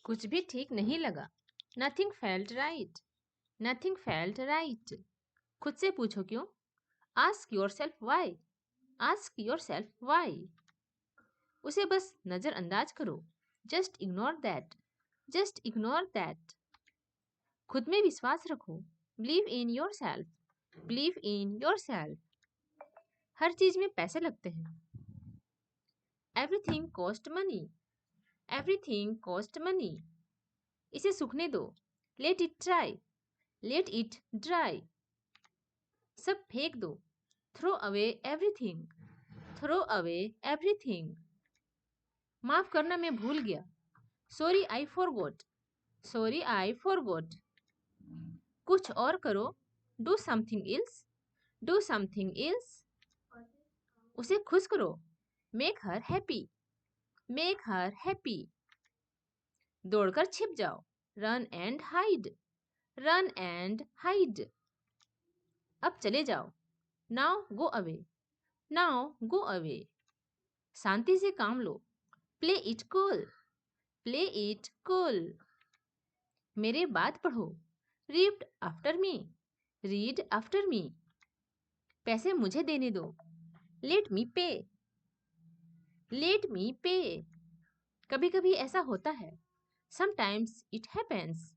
कुछ भी ठीक नहीं लगा। Nothing felt right. Nothing felt right. खुद से पूछो क्यों? Ask yourself why. Ask yourself why. उसे बस नजरअंदाज करो। Just ignore that. Just ignore that. खुद में विश्वास रखो। Believe in yourself. Believe in yourself. हर चीज में पैसे लगते हैं। Everything cost money. Everything cost money. इसे सूखने दो। Let it dry. Let it dry. सब फेंक दो। Throw away everything. Throw away everything. माफ करना मैं भूल गया। Sorry I forgot. Sorry I forgot. कुछ और करो। Do something else. Do something else. उसे खुश करो। Make her happy. Make her happy. दौड़कर छिप जाओ। Run and hide. Run and hide. अब चले जाओ। Now go away. Now go away. शांति से काम लो। Play it cool. Play it cool. मेरे बात पढ़ो। Read after me. Read after me. पैसे मुझे देने दो। Let me pay. Let me pay. कभी कभी ऐसा होता है। Sometimes it happens.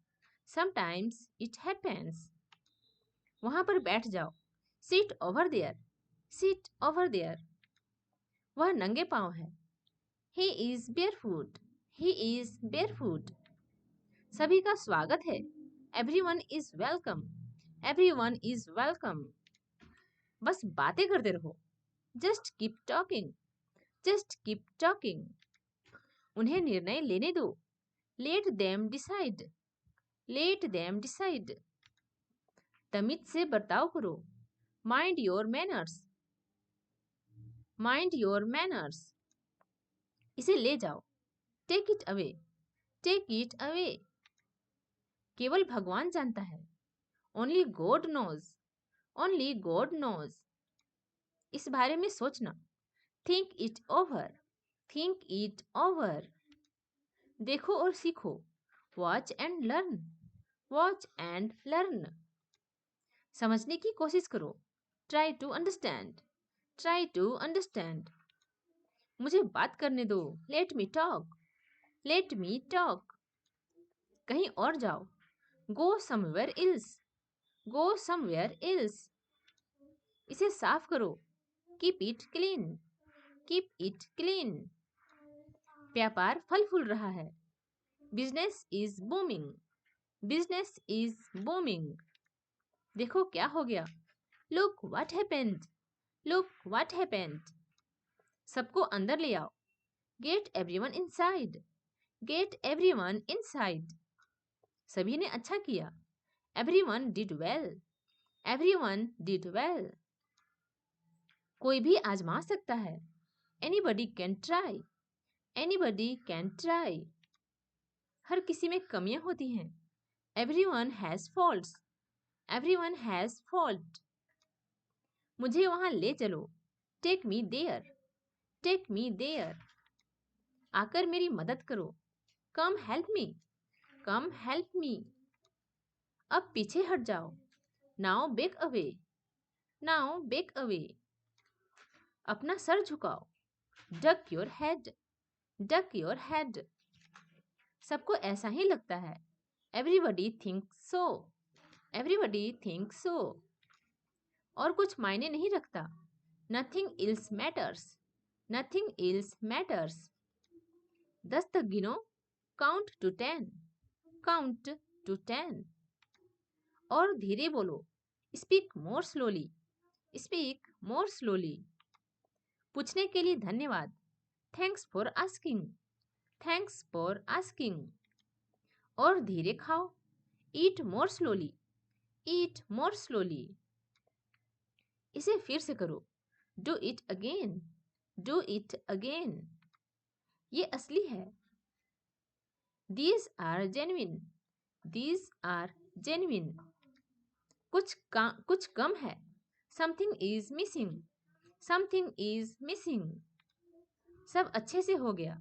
Sometimes it happens. वहां पर बैठ जाओ। Sit over there. Sit over there. वह नंगे पांव है। He is barefoot. He is barefoot. सभी का स्वागत है। Everyone is welcome. Everyone is welcome. बस बातें करते रहो। Just keep talking. Just keep talking. उन्हें निर्णय लेने दो। Let them decide. Let them decide. तमीज से बर्ताव करो। Mind your manners. Mind your manners. इसे ले जाओ। Take it away. Take it away. केवल भगवान जानता है। Only God knows. Only God knows. इस बारे में सोचना। Think it over. Think it over. देखो और सीखो। Watch and learn. Watch and learn. समझने की कोशिश करो। Try to understand. Try to understand. मुझे बात करने दो। Let me talk. Let me talk. कहीं और जाओ। Go somewhere else. Go somewhere else. इसे साफ करो। Keep it clean. Keep it clean. व्यापार फल फूल रहा है। Business is booming. Business is booming. देखो क्या हो गया। Look what happened. Look what happened. सबको अंदर ले आओ। Get everyone inside. Get everyone inside. सभी ने अच्छा किया। Everyone did well. Everyone did well. कोई भी आजमा सकता है। Anybody can try. Anybody can try. हर किसी में कमियां होती हैं। Everyone has faults. Everyone has fault. मुझे वहां ले चलो। Take me there. Take me there. आकर मेरी मदद करो। Come help me. Come help me. अब पीछे हट जाओ। Now back away. Now back away. अपना sir झुकाओ। Duck your head. Duck your head. सबको ऐसा ही लगता है। Everybody thinks so. Everybody thinks so. और कुछ मायने नहीं रखता। Nothing else matters. Nothing else matters. 10 तक गिनो। Count to 10. Count to 10. और धीरे बोलो। Speak more slowly. Speak more slowly. पूछने के लिए धन्यवाद। Thanks for asking. Thanks for asking. और धीरे खाओ। Eat more slowly. Eat more slowly. इसे फिर से करो। Do it again. Do it again. ये असली है। These are genuine. These are genuine. कुछ कम है। Something is missing. Something is missing. सब अच्छे से हो गया।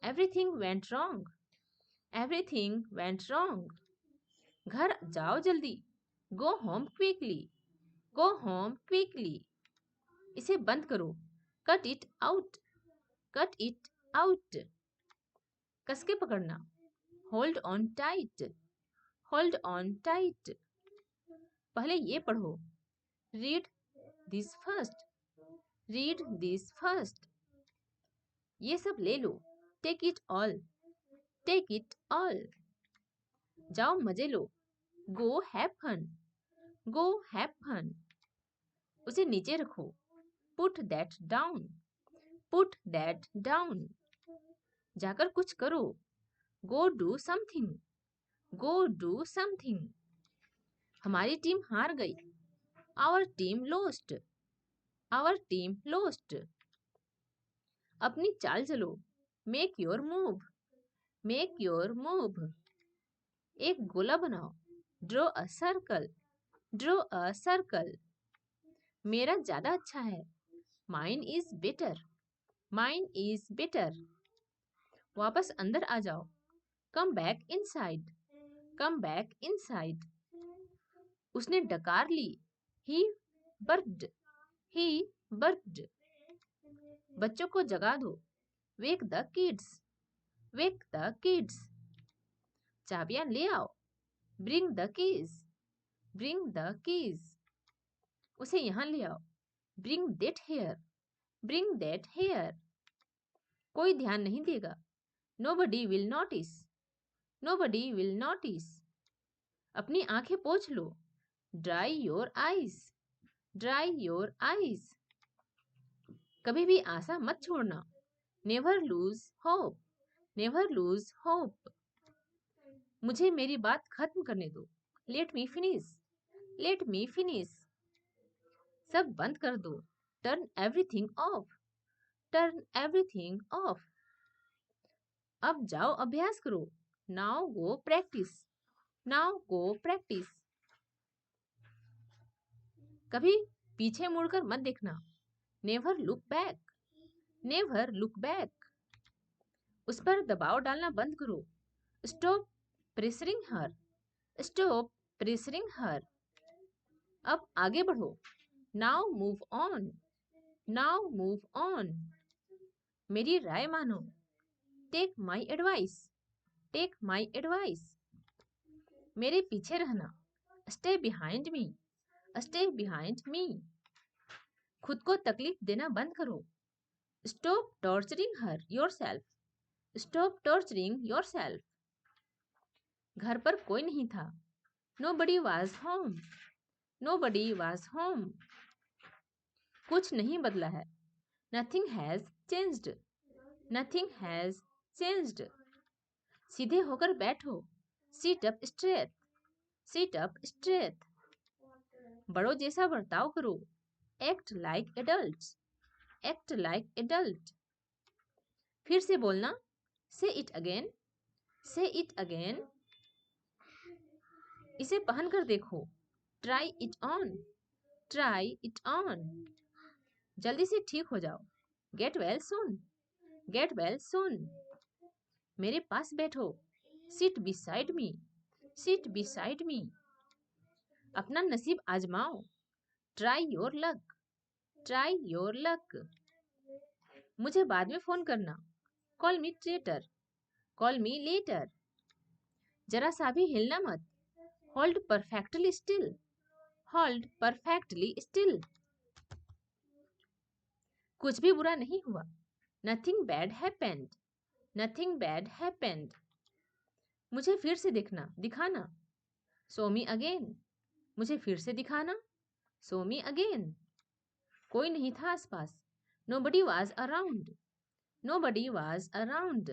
Everything went wrong. Everything went wrong. घर जाओ जल्दी. Go home quickly. Go home quickly. इसे बंद करो. Cut it out. Cut it out. कस के पकड़ना. Hold on tight. Hold on tight. पहले ये पढ़ो. Read this first. Read this first. ये सब ले लो. Take it all. Take it all. जाओ मजे लो. Go have fun. Go have fun. उसे नीचे रखो. Put that down. Put that down. जाकर कुछ करो. Go do something. Go do something. हमारी टीम हार गई. Our team lost. Our team lost. अपनी चाल चलो. Make your move. Make your move. एक गोला बनाओ. Draw a circle. Draw a circle. मेरा ज्यादा अच्छा है. Mine is better. Mine is better. वापस अंदर आ जाओ. Come back inside. Come back inside. उसने डकार ली. He barked. He barked. बच्चों को जगा दो. Wake the kids. Wake the kids. चाबियां ले आओ. Bring the keys. Bring the keys. उसे यहाँ ले आओ. Bring that here. Bring that here. कोई ध्यान नहीं देगा. Nobody will notice. Nobody will notice. अपनी आंखें पोंछ लो. Dry your eyes. Dry your eyes. कभी भी आशा मत छोड़ना. Never lose hope. Never lose hope. मुझे मेरी बात खत्म करने दो. Let me finish. Let me finish. सब बंद कर दो. Turn everything off. Turn everything off. अब जाओ अभ्यास करो. Now go practice. Now go practice. कभी पीछे मुड़कर मत देखना. Never look back. Never look back. उस पर दबाव डालना बंद करो. Stop pressuring her. Stop pressuring her. अब आगे बढ़ो. Now move on. Now move on. मेरी राय मानो. Take my advice. Take my advice. मेरे पीछे रहना. Stay behind me. Stay behind me. खुद को तकलीफ देना बंद करो. Stop torturing her yourself. Stop torturing yourself. घर पर कोई नहीं था. Nobody was home. Nobody was home. कुछ नहीं बदला है. Nothing has changed. Nothing has changed. सीधे होकर बैठो. Sit up straight. Sit up straight. बड़ों जैसा बर्ताव करो. Act like adults. Act like adult. फिर से बोलना. Say it again. Say it again. इसे पहन कर देखो. Try it on. Try it on. जल्दी से ठीक हो जाओ. Get well soon. Get well soon. मेरे पास बैठो. Sit beside me. Sit beside me. अपना नसीब आजमाओ. Try your luck. Try your luck. मुझे बाद में फोन करना. Call me later. Call me later. जरा सा भी हिलना मत. Hold perfectly still. Hold perfectly still. कुछ भी बुरा नहीं हुआ. Nothing bad happened. Nothing bad happened. मुझे फिर से दिखाना. Show me again. मुझे फिर से दिखाना. Show me again. कोई नहीं था आसपास. Nobody was around. Nobody was around.